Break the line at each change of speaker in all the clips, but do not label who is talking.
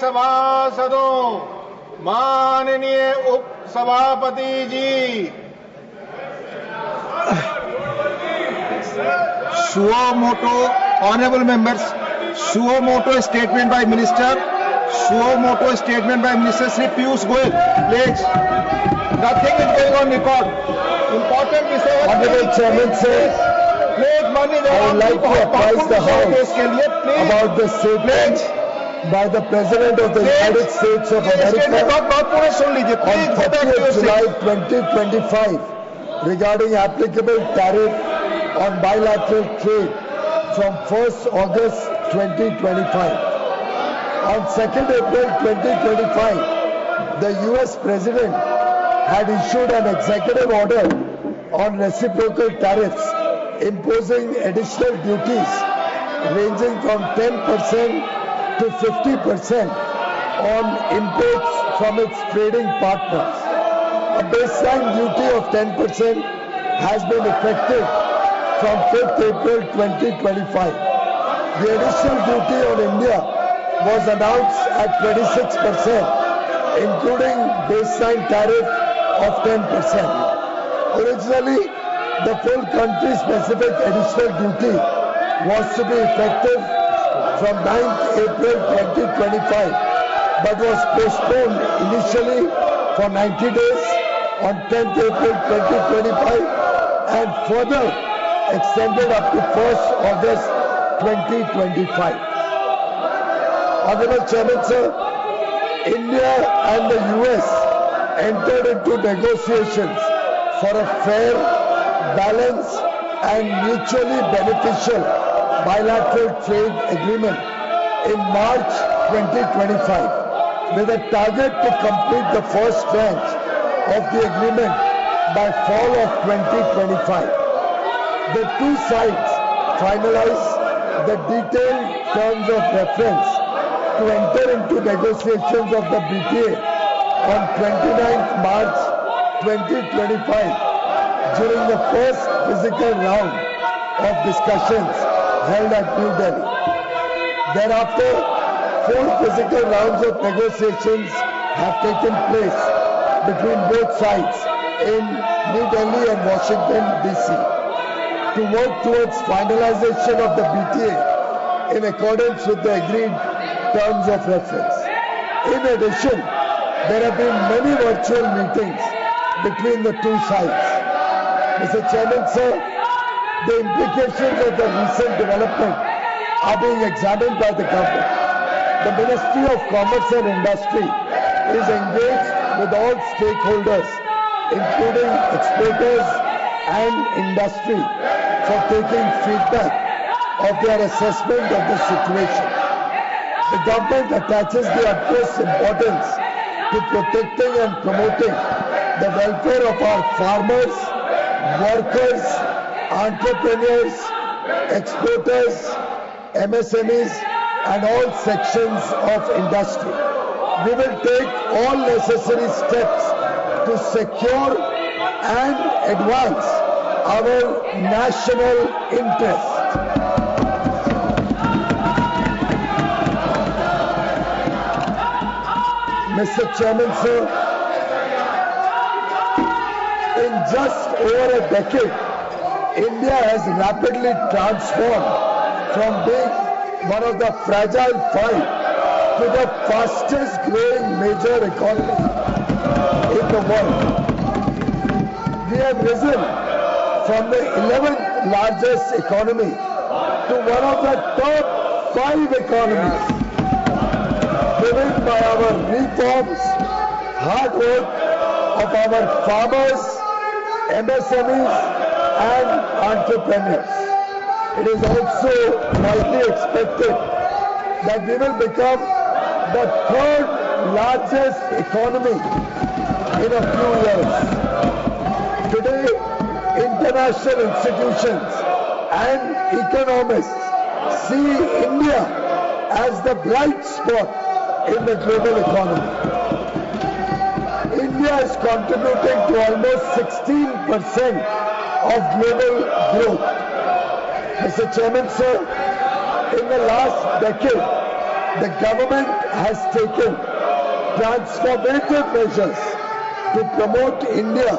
सभासदों, माननीय उप सभापति जी,
suo moto, honorable members, suo moto statement by Minister, suo moto statement by Minister Shri Piyush Goyal, please. Nothing is going on record. Important message.
Honorable Chairman, sir, I would like to apprise the House about the statement by the President of the United States of America on 30th July 2025 regarding applicable tariff on bilateral trade from 1st August 2025. On 2nd April 2025, the US President had issued an executive order on reciprocal tariffs imposing additional duties ranging from 10% to 50% on imports from its trading partners. A baseline duty of 10% has been effective from 5th April 2025. The additional duty on India was announced at 26%, including baseline tariff of 10%. Originally, the full country-specific additional duty was to be effective from 9th April 2025, but was postponed initially for 90 days on 10th April 2025 and further extended up to 1st August 2025. Honorable Chairman, sir, India and the US entered into negotiations for a fair, balanced and mutually beneficial bilateral trade agreement in March 2025 with a target to complete the first tranche of the agreement by fall of 2025. The two sides finalized the detailed terms of reference to enter into negotiations of the BTA on 29th March 2025 during the first physical round of discussions held at New Delhi. Thereafter, 4 physical rounds of negotiations have taken place between both sides in New Delhi and Washington, D.C. to work towards finalization of the BTA in accordance with the agreed terms of reference. In addition, there have been many virtual meetings between the two sides. Mr. Chairman, sir, the implications of the recent development are being examined by the government. The Ministry of Commerce and Industry is engaged with all stakeholders, including exporters and industry, for taking feedback of their assessment of the situation. The government attaches the utmost importance to protecting and promoting the welfare of our farmers, workers, entrepreneurs, exporters, MSMEs and all sections of industry. We will take all necessary steps to secure and advance our national interest. Mr. Chairman, sir, in just over a decade, India has rapidly transformed from being one of the fragile 5 to the fastest growing major economy in the world. We have risen from the 11th largest economy to one of the top 5 economies, driven by our reforms, hard work of our farmers, MSMEs and entrepreneurs. It is also widely expected that we will become the 3rd largest economy in a few years. Today, international institutions and economists see India as the bright spot in the global economy. India is contributing to almost 16% of global growth. Mr. Chairman, sir, in the last decade, the government has taken transformative measures to promote India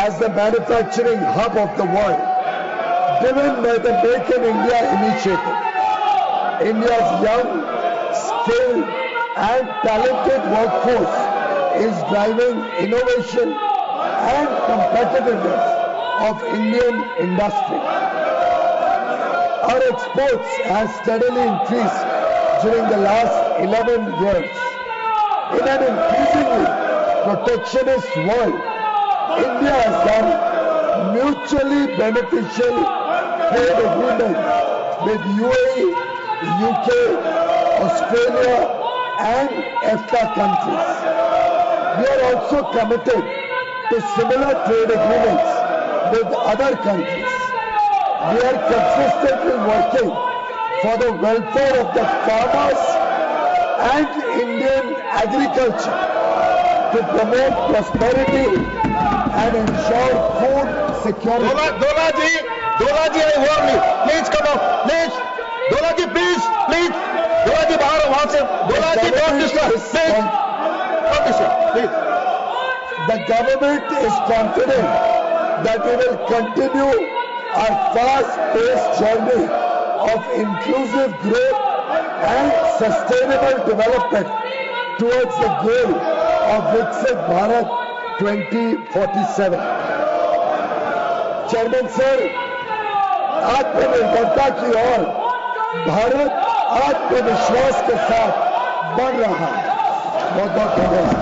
as the manufacturing hub of the world, driven by the Make in India initiative. India's young, skilled and talented workforce is driving innovation and competitiveness of Indian industry. Our exports have steadily increased during the last 11 years. In an increasingly protectionist world, India has done mutually beneficial trade agreements with UAE, UK, Australia and EFTA countries. We are also committed to similar trade agreements with other countries. We are consistently working for the welfare of the farmers and Indian agriculture to promote prosperity and ensure food security.
Dola ji, I warn you. Please come out. Please. Dola ji, please. Dola ji, bahar ho, wahan se. Dola ji, don't disturb. Please. Don't disturb. Please.
The government is confident that we will continue our fast-paced journey of inclusive growth and sustainable development towards the goal of Viksit Bharat 2047. Chairman sir, आत्मनिर्भरता की ओर भारत आत्मविश्वास के साथ बढ़ रहा है। बहुत बहुत धन्यवाद।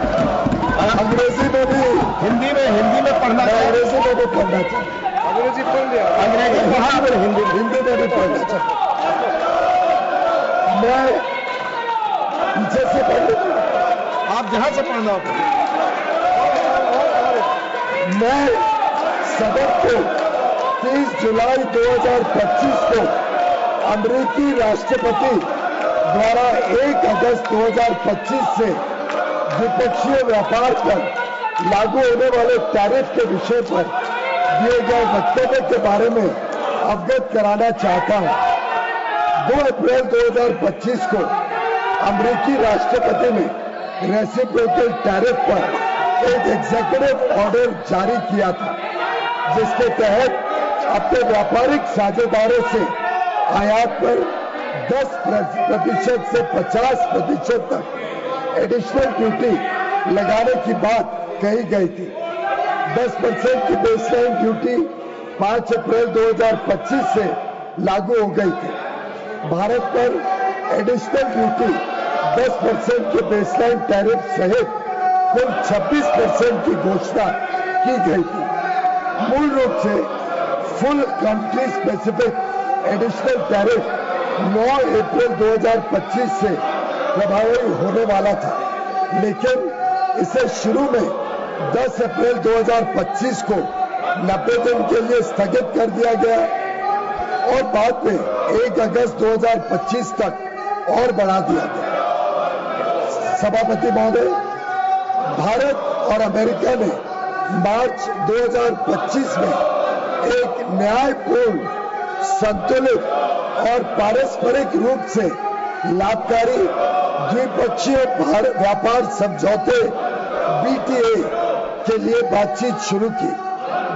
अंग्रेजी में भी
हिंदी में पढ़ना चाहिए।
अंग्रेजी में भी पढ़ना चाहिए।
अंग्रेजी पढ़ लिया। अंग्रेजी
हिंदी में भी पढ़ना चाहिए। मैं पीछे से पढ़ लूँ।
आप जहां से पढ़ना हो।
मैं सदन को 30 जुलाई 2025 को अमेरिकी राष्ट्रपति द्वारा 1 अगस्त 2025 से द्विपक्षीय व्यापार पर लागू होने वाले टैरिफ के विषय पर दिए गए वक्तव्य के बारे में अवगत कराना चाहता हूं। 2 अप्रैल 2025 को अमेरिकी राष्ट्रपति ने रेसिप्रोकल टैरिफ पर एक एग्जीक्यूटिव ऑर्डर जारी किया था, जिसके तहत अपने व्यापारिक साझेदारों से आयात पर 10% से 50% तक एडिशनल ड्यूटी लगाने की बात कही गई थी। 10% की बेसलाइन ड्यूटी 5 अप्रैल 2025 से लागू हो गई थी। भारत पर एडिशनल ड्यूटी 10% के बेसलाइन टैरिफ सहित कुल 26% की घोषणा की गई थी। मूल रूप से full country specific additional tariff 9 अप्रैल 2025 से प्रभावी होने वाला था, लेकिन इसे शुरू में 10 अप्रैल 2025 को 90 दिन के लिए स्थगित कर दिया गया और बाद में 1 अगस्त 2025 तक और बढ़ा दिया गया। सभापति महोदय, भारत और अमेरिका ने मार्च 2025 में एक न्यायपूर्ण, संतुलित और पारस्परिक रूप से लाभकारी द्विपक्षीय व्यापार समझौते BTA के लिए बातचीत शुरू की,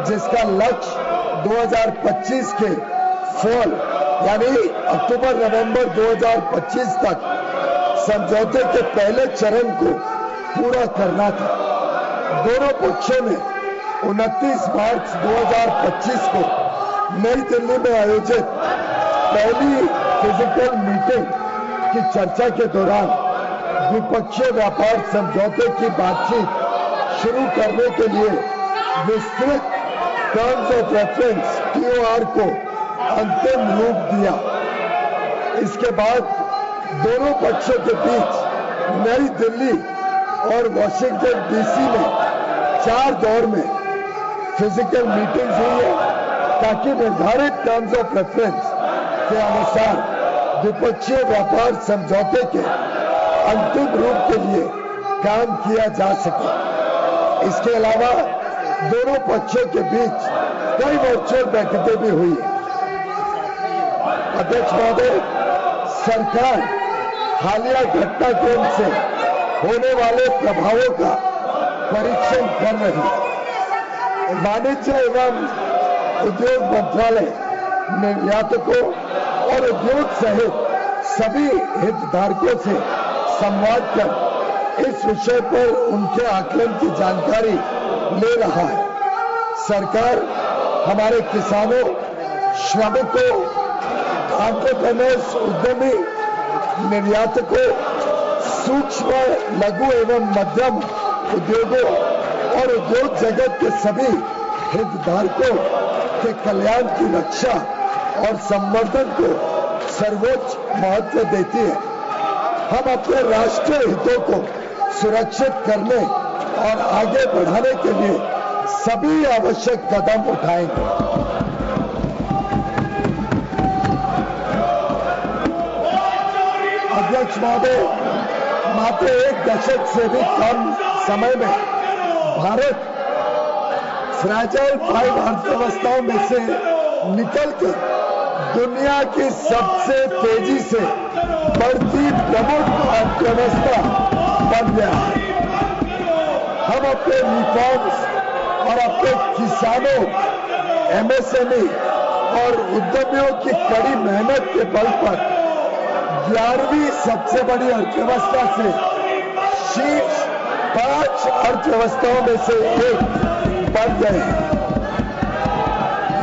जिसका लक्ष्य 2025 के फॉल यानी अक्टूबर-नवंबर 2025 तक समझौते के पहले चरण को पूरा करना था। दोनों पक्षों ने 29 मार्च 2025 को नई दिल्ली में आयोजित पहली फिजिकल मीटिंग की चर्चा के दौरान द्विपक्षीय व्यापार समझौते की बातचीत शुरू करने के लिए विस्तृत टर्म्स ऑफ रेफरेंस TOR को अंतिम रूप दिया। इसके बाद दोनों पक्षों के बीच नई दिल्ली और वॉशिंगटन DC में 4 दौर में फिजिकल मीटिंग्स हुई है, ताकि निर्धारित टर्म्स ऑफ रेफरेंस के अनुसार द्विपक्षीय व्यापार समझौते के अंतिम रूप के लिए काम किया जा सके। इसके अलावा दोनों पक्षों के बीच कई वर्चुअल बैठकें भी हुई। अध्यक्ष महोदय, सरकार हालिया घटनाक्रम से होने वाले प्रभावों का परीक्षण कर रही है। वाणिज्य एवं उद्योग मंत्रालय निर्यातकों और उद्योग सहित सभी हितधारकों से संवाद कर इस विषय पर उनके आकलन की जानकारी ले रहा है। सरकार हमारे किसानों, श्रमिकों, एंटरप्रेन्योर्स, उद्यमी, निर्यातकों, सूक्ष्म, लघु एवं मध्यम उद्योगों और उद्योग जगत के सभी हितधारकों के कल्याण की रक्षा और संवर्धन को सर्वोच्च महत्व देती है। हम अपने राष्ट्रीय हितों को सुरक्षित करने और आगे बढ़ाने के लिए सभी आवश्यक कदम उठाएंगे। अध्यक्ष महोदय, मात्र एक दशक से भी कम समय में भारत फ्रैजाइल 5 अर्थव्यवस्थाओं में से निकलकर दुनिया की सबसे तेजी से बढ़ती प्रमुख अर्थव्यवस्था बन गया है। हम अपने रिफॉर्म्स और अपने किसानों, एमएसएमई और उद्यमियों की कड़ी मेहनत के बल पर 11वीं सबसे बड़ी अर्थव्यवस्था से शीर्ष 5 अर्थव्यवस्थाओं में से एक बन गए हैं।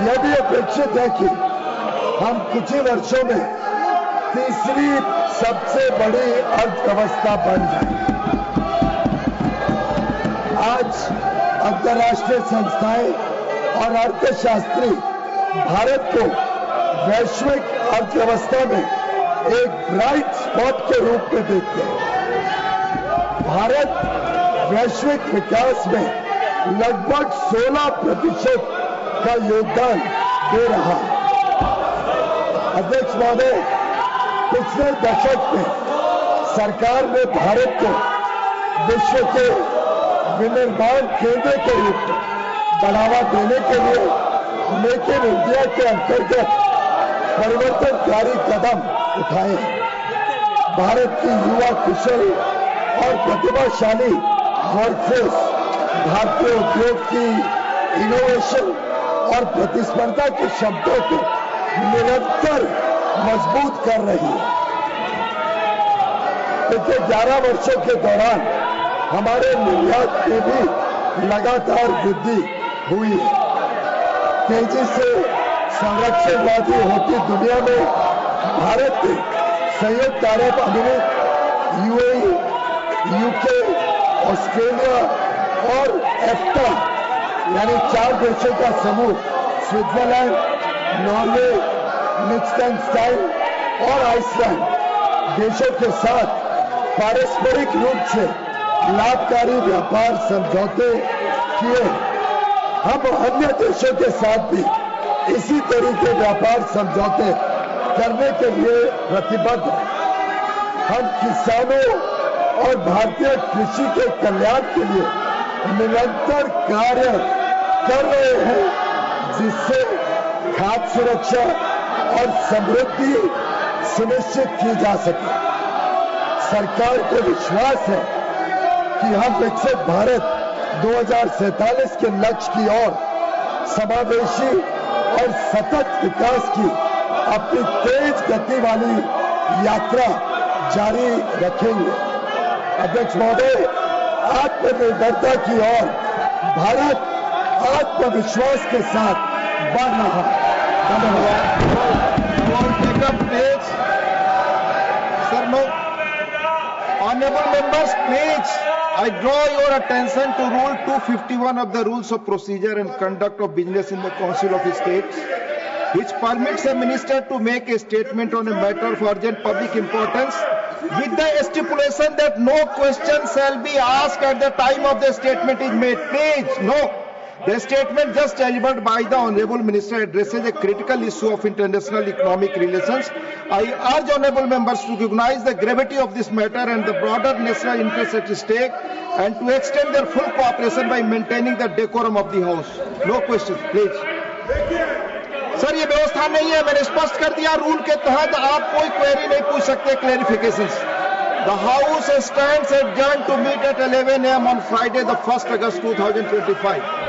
यह भी अपेक्षित है कि हम कुछ ही वर्षों में तीसरी सबसे बड़ी अर्थव्यवस्था बन जाए। आज अंतर्राष्ट्रीय संस्थाएं और अर्थशास्त्री भारत को वैश्विक अर्थव्यवस्था में एक ब्राइट स्पॉट के रूप में देखते हैं। भारत वैश्विक विकास में लगभग 16% का योगदान दे रहा है। अध्यक्ष महोदय, पिछले दशक में सरकार ने भारत को विश्व के विनिर्माण केंद्र के रूप में बढ़ावा देने के लिए मेक इन इंडिया के अंतर्गत परिवर्तनकारी कदम उठाए हैं। भारत की युवा कुशल और प्रतिभाशाली वर्कफोर्स भारतीय उद्योग की इनोवेशन और प्रतिस्पर्धा की क्षमताओं को निरंतर मजबूत कर रही है। पिछले 11 वर्षों के दौरान हमारे निर्यात में भी लगातार वृद्धि हुई है। तेजी से संरक्षणवादी होती दुनिया में भारत ने संयुक्त अरब अमीरात, यूएई, यूके, ऑस्ट्रेलिया और एफ्टा यानी 4 देशों का समूह, स्विट्जरलैंड, नॉर्वे, लिechtenstein और आइसलैंड देशों के साथ पारस्परिक रूप से लाभकारी व्यापार समझौते किए। हम अन्य देशों के साथ भी इसी तरीके व्यापार समझौते करने के लिए प्रतिबद्ध हैं। हम किसानों और भारतीय कृषि के कल्याण के लिए निरंतर कार्य कर रहे हैं, जिससे खाद्य सुरक्षा और समृद्धि सुनिश्चित की जा सके। सरकार को विश्वास है कि हम विकसित भारत 2047 के लक्ष्य की ओर समावेशी और सतत विकास की अपनी तेज गति वाली यात्रा जारी रखेंगे। अध्यक्ष महोदय, आत्मनिर्भरता की ओर भारत आत्मविश्वास के साथ बढ़ रहा है।
Honorable members, please, I draw your attention to Rule 251 of the Rules of Procedure and Conduct of Business in the Council of States, which permits a minister to make a statement on a matter of urgent public importance with the stipulation that no question shall be asked at the time of the statement is made. Please, no. The statement just delivered by the Honorable Minister addresses a critical issue of international economic relations. I urge Honorable members to recognize the gravity of this matter and the broader national interest at stake and to extend their full cooperation by maintaining the decorum of the House. No questions, please. Sir, ये व्यवस्था नहीं है, मैंने स्पष्ट कर दिया। Rule के तहत आप कोई क्वेरी नहीं पूछ सकते, clarifications. The House stands adjourned to meet at 11 a.m. on Friday, the 1st August 2025.